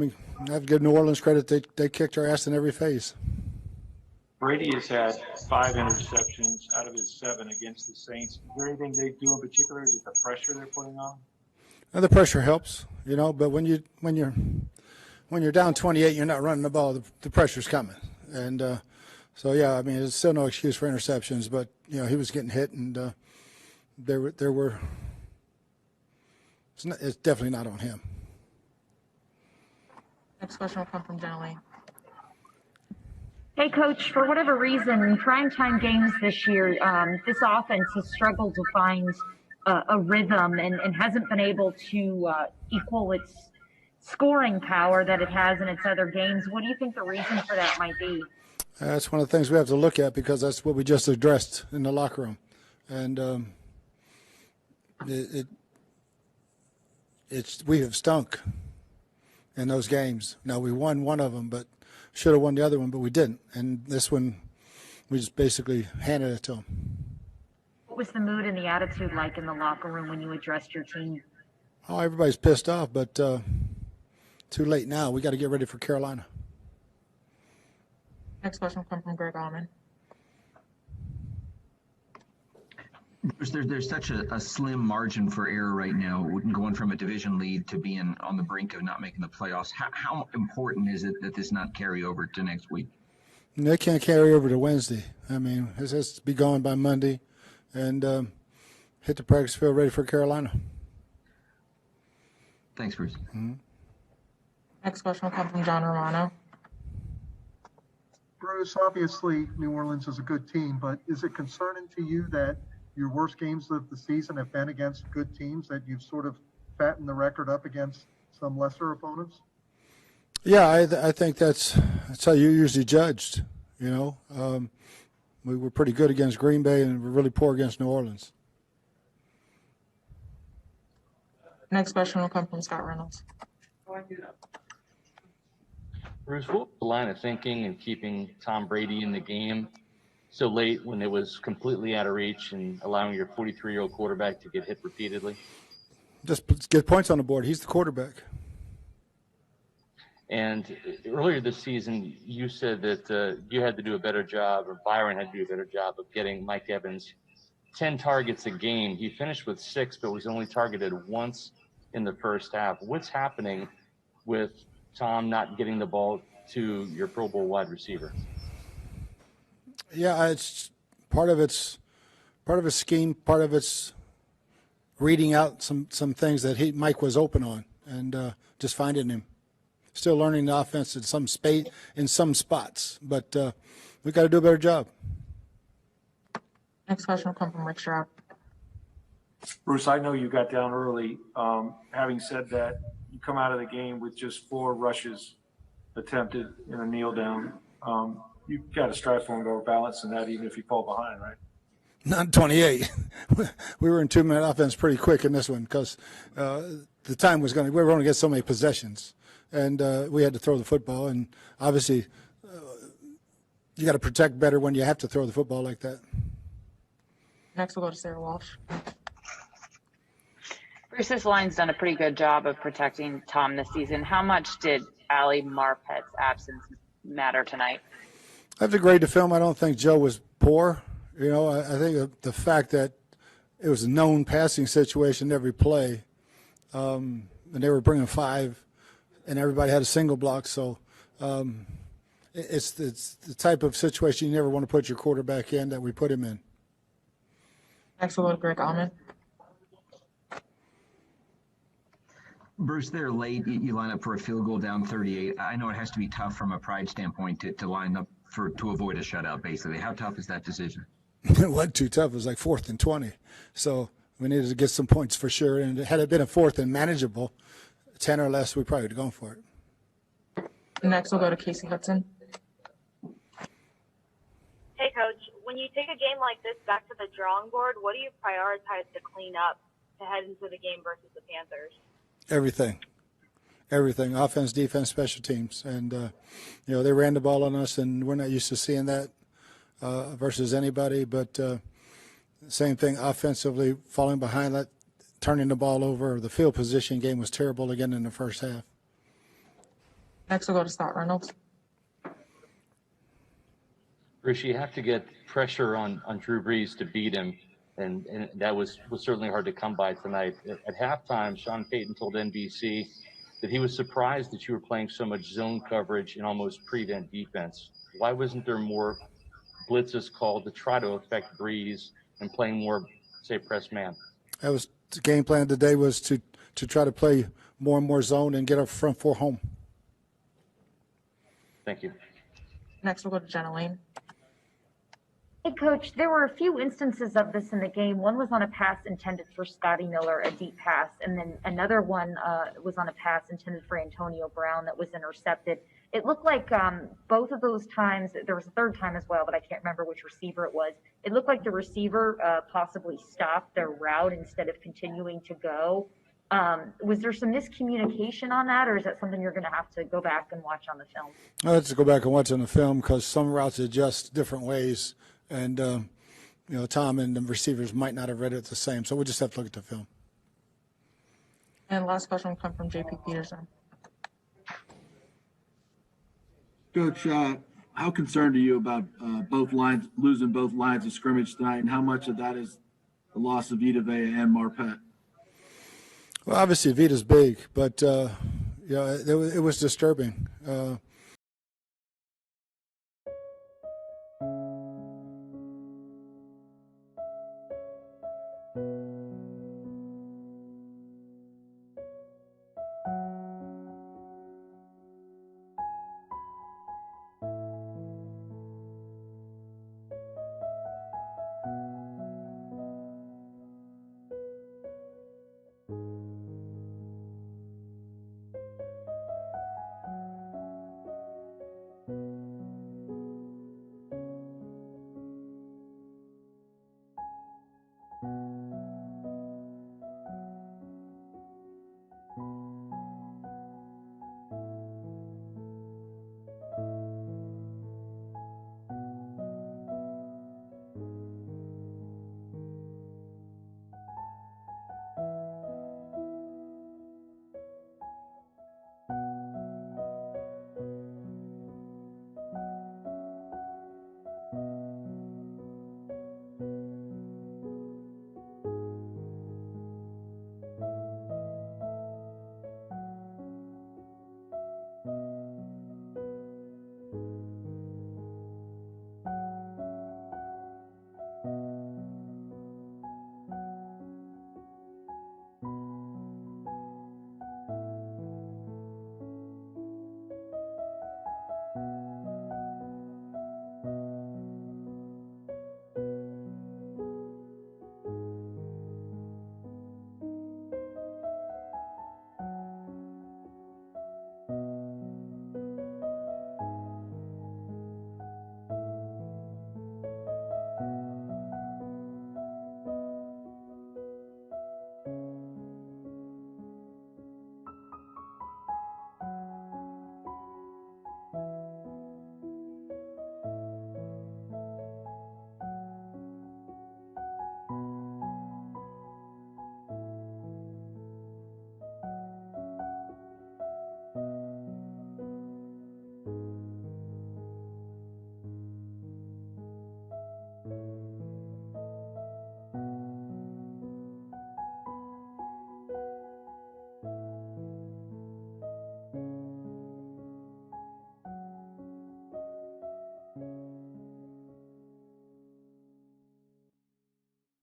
I have to give New Orleans credit. They kicked our ass in every phase. Brady has had 5 interceptions out of his 7 against the Saints. Is there anything they do in particular? Is it the pressure they're putting on? And the pressure helps, but when you're down 28, you're not running the ball. The pressure's coming, and so yeah, I mean, there's still no excuse for interceptions, but he was getting hit, and there were. It's definitely not on him. Next question will come from Jenna Lee. Hey, Coach, for whatever reason, in primetime games this year, this offense has struggled to find a rhythm and hasn't been able to equal its scoring power that it has in its other games. What do you think the reason for that might be? That's one of the things we have to look at because that's what we just addressed in the locker room. And we have stunk in those games. Now, we won one of them, but should have won the other one, but we didn't. And this one, we just basically handed it to them. What was the mood and the attitude like in the locker room when you addressed your team? Oh, everybody's pissed off, but too late now. We got to get ready for Carolina. Next question will come from Greg Allman. There's such a slim margin for error right now, going from a division lead to being on the brink of not making the playoffs. How important is it that this not carry over to next week? They can't carry over to Wednesday. I mean, it has to be gone by Monday and hit the practice field ready for Carolina. Thanks, Bruce. Mm-hmm. Next question will come from John Romano. Bruce, obviously New Orleans is a good team, but is it concerning to you that your worst games of the season have been against good teams, that you've sort of fattened the record up against some lesser opponents? Yeah, I think that's how you're usually judged. We were pretty good against Green Bay and we're really poor against New Orleans. Next question will come from Scott Reynolds. Bruce, what was the line of thinking in keeping Tom Brady in the game so late when it was completely out of reach and allowing your 43-year-old quarterback to get hit repeatedly? Just get points on the board. He's the quarterback. And earlier this season, you said that you had to do a better job, or Byron had to do a better job of getting Mike Evans 10 targets a game. He finished with 6, but was only targeted once in the first half. What's happening with Tom not getting the ball to your Pro Bowl wide receiver? Yeah, it's part of his scheme, part of it's reading out some things that Mike was open on and just finding him. Still learning the offense in some spots, but we got to do a better job. Next question will come from Rick Stroud. Bruce, I know you got down early. Having said that, you come out of the game with just 4 rushes attempted in a kneel down. You've got to strive for more balance in that, even if you fall behind, right? Not 28. We were in 2-minute offense pretty quick in this one because the time was we were going to get so many possessions, and we had to throw the football. And obviously, you got to protect better when you have to throw the football like that. Next, we'll go to Sarah Walsh. Bruce's line's done a pretty good job of protecting Tom this season. How much did Ali Marpet's absence matter tonight? I have to grade the film. I don't think Joe was poor. I think the fact that it was a known passing situation every play, and they were bringing 5, and everybody had a single block. So it's the type of situation you never want to put your quarterback in that we put him in. Next, we'll go to Greg Allman. Bruce, they're late. You line up for a field goal down 38. I know it has to be tough from a pride standpoint to line up to avoid a shutout, basically. How tough is that decision? It wasn't too tough. It was like 4th and 20. So we needed to get some points for sure. And had it been a 4th and manageable, 10 or less, we probably would have gone for it. Next, we'll go to Casey Hudson. Hey, Coach. When you take a game like this back to the drawing board, what do you prioritize to clean up to head into the game versus the Panthers? Everything, offense, defense, special teams. And, they ran the ball on us, and we're not used to seeing that versus anybody. But same thing offensively, falling behind, turning the ball over. The field position game was terrible again in the first half. Next, we'll go to Scott Reynolds. Bruce, you have to get pressure on Drew Brees to beat him, and that was certainly hard to come by tonight. At halftime, Sean Payton told NBC that he was surprised that you were playing so much zone coverage and almost prevent defense. Why wasn't there more blitzes called to try to affect Brees and playing more, say, press man? That was the game plan today, was to try to play more and more zone and get our front four home. Thank you. Next, we'll go to Jenna Lane. Hey, Coach, there were a few instances of this in the game. One was on a pass intended for Scotty Miller, a deep pass, and then another one was on a pass intended for Antonio Brown that was intercepted. It looked like both of those times, there was a third time as well, but I can't remember which receiver it was. It looked like the receiver possibly stopped their route instead of continuing to go. Was there some miscommunication on that, or is that something you're going to have to go back and watch on the film? I have to go back and watch on the film because some routes adjust different ways. And, Tom and the receivers might not have read it the same. So we'll just have to look at the film. And last question will come from JP Peterson. Coach, how concerned are you about losing both lines of scrimmage tonight, and how much of that is the loss of Vita Vea and Marpet? Well, obviously Vita's big, but, it was disturbing.